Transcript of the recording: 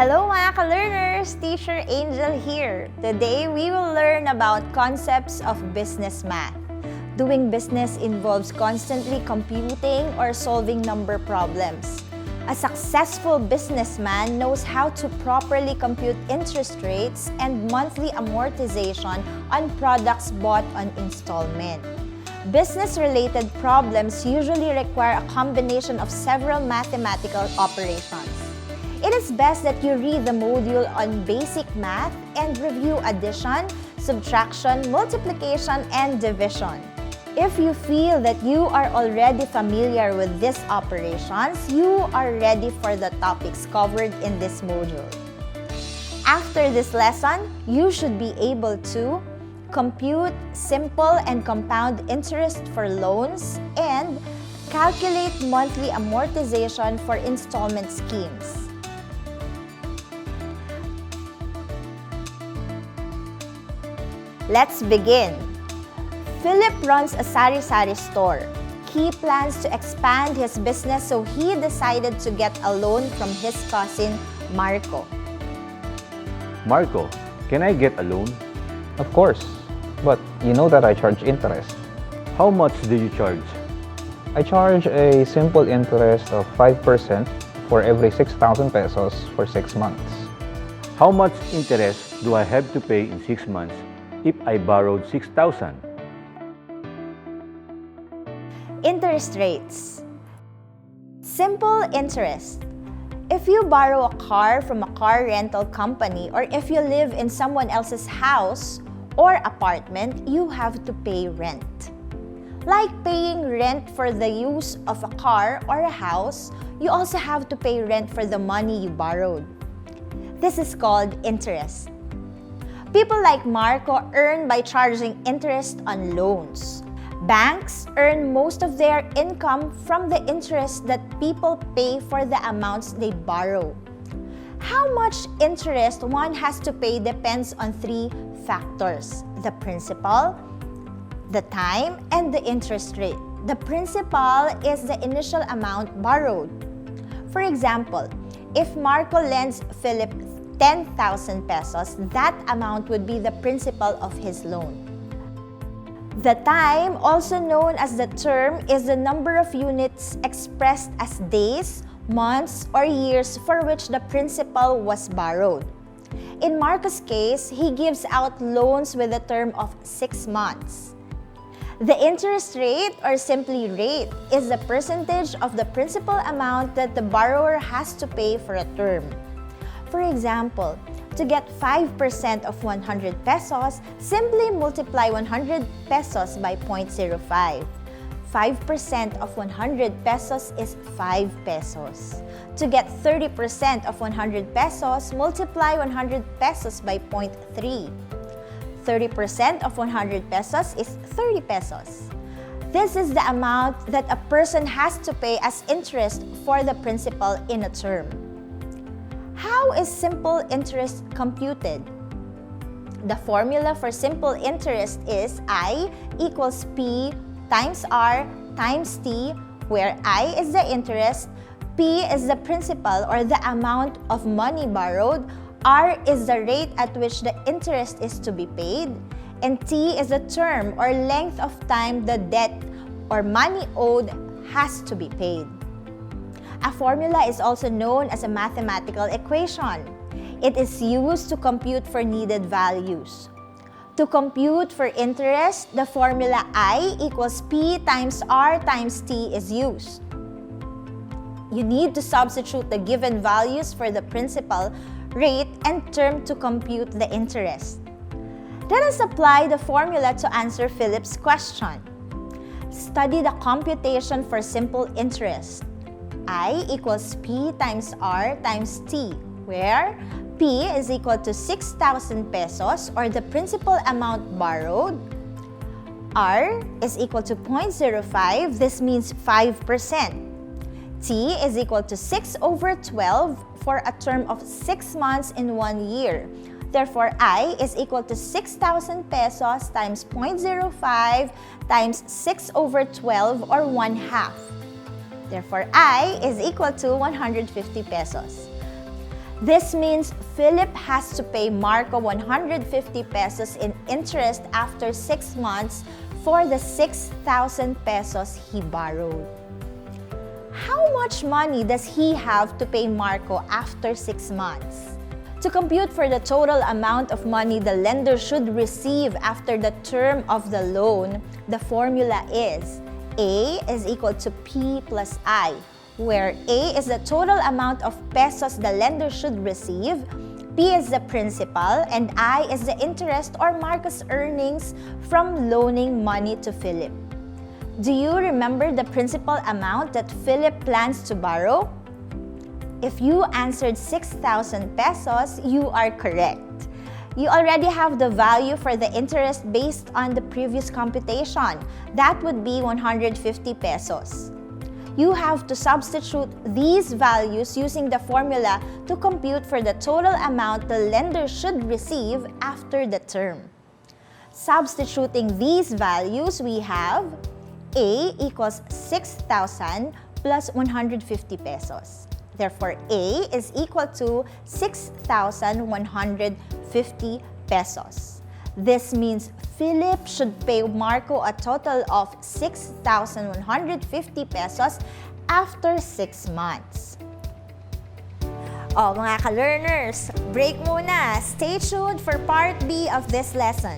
Hello mga ka-learners! Teacher Angel here. Today, we will learn about concepts of business math. Doing business involves constantly computing or solving number problems. A successful businessman knows how to properly compute interest rates and monthly amortization on products bought on installment. Business-related problems usually require a combination of several mathematical operations. It is best that you read the module on basic math and review addition, subtraction, multiplication, and division. If you feel that you are already familiar with these operations, you are ready for the topics covered in this module. After this lesson, you should be able to compute simple and compound interest for loans and calculate monthly amortization for installment schemes. Let's begin. Philip runs a sari-sari store. He plans to expand his business, so he decided to get a loan from his cousin, Marco. Marco, can I get a loan? Of course, but you know that I charge interest. How much do you charge? I charge a simple interest of 5% for every 6,000 pesos for 6 months. How much interest do I have to pay in 6 months if I borrowed 6,000? Interest rates. Simple interest. If you borrow a car from a car rental company or if you live in someone else's house or apartment, you have to pay rent. Like paying rent for the use of a car or a house, you also have to pay rent for the money you borrowed. This is called interest. People like Marco earn by charging interest on loans. Banks earn most of their income from the interest that people pay for the amounts they borrow. How much interest one has to pay depends on 3 factors: the principal, the time, and the interest rate. The principal is the initial amount borrowed. For example, if Marco lends Philip 10,000 pesos, that amount would be the principal of his loan. The time, also known as the term, is the number of units expressed as days, months, or years for which the principal was borrowed. In Marco's case, he gives out loans with a term of 6 months. The interest rate, or simply rate, is the percentage of the principal amount that the borrower has to pay for a term. For example, to get 5% of 100 pesos, simply multiply 100 pesos by 0.05. 5% of 100 pesos is 5 pesos. To get 30% of 100 pesos, multiply 100 pesos by 0.3. 30% of 100 pesos is 30 pesos. This is the amount that a person has to pay as interest for the principal in a term. How is simple interest computed? The formula for simple interest is I equals P times R times T, where I is the interest, P is the principal or the amount of money borrowed, R is the rate at which the interest is to be paid, and T is the term or length of time the debt or money owed has to be paid. A formula is also known as a mathematical equation. It is used to compute for needed values. To compute for interest, the formula I equals P times R times T is used. You need to substitute the given values for the principal, rate, and term to compute the interest. Let us apply the formula to answer Philip's question. Study the computation for simple interest. I equals P times R times T, where P is equal to 6,000 pesos or the principal amount borrowed. R is equal to 0.05, this means 5%. T is equal to 6 over 12 for a term of 6 months in 1 year. Therefore, I is equal to 6,000 pesos times 0.05 times 6 over 12 or 1/2. Therefore, I is equal to 150 pesos. This means Philip has to pay Marco 150 pesos in interest after 6 months for the 6,000 pesos he borrowed. How much money does he have to pay Marco after 6 months? To compute for the total amount of money the lender should receive after the term of the loan, the formula is A is equal to P plus I, where A is the total amount of pesos the lender should receive, P is the principal, and I is the interest or Marco's earnings from loaning money to Philip. Do you remember the principal amount that Philip plans to borrow? If you answered 6,000 pesos, you are correct. You already have the value for the interest based on the previous computation. That would be 150 pesos. You have to substitute these values using the formula to compute for the total amount the lender should receive after the term. Substituting these values, we have A equals 6,000 plus 150 pesos. Therefore, A is equal to 6,150 pesos. This means Philip should pay Marco a total of 6,150 pesos after 6 months. Oh, mga ka-learners, break muna. Stay tuned for part B of this lesson.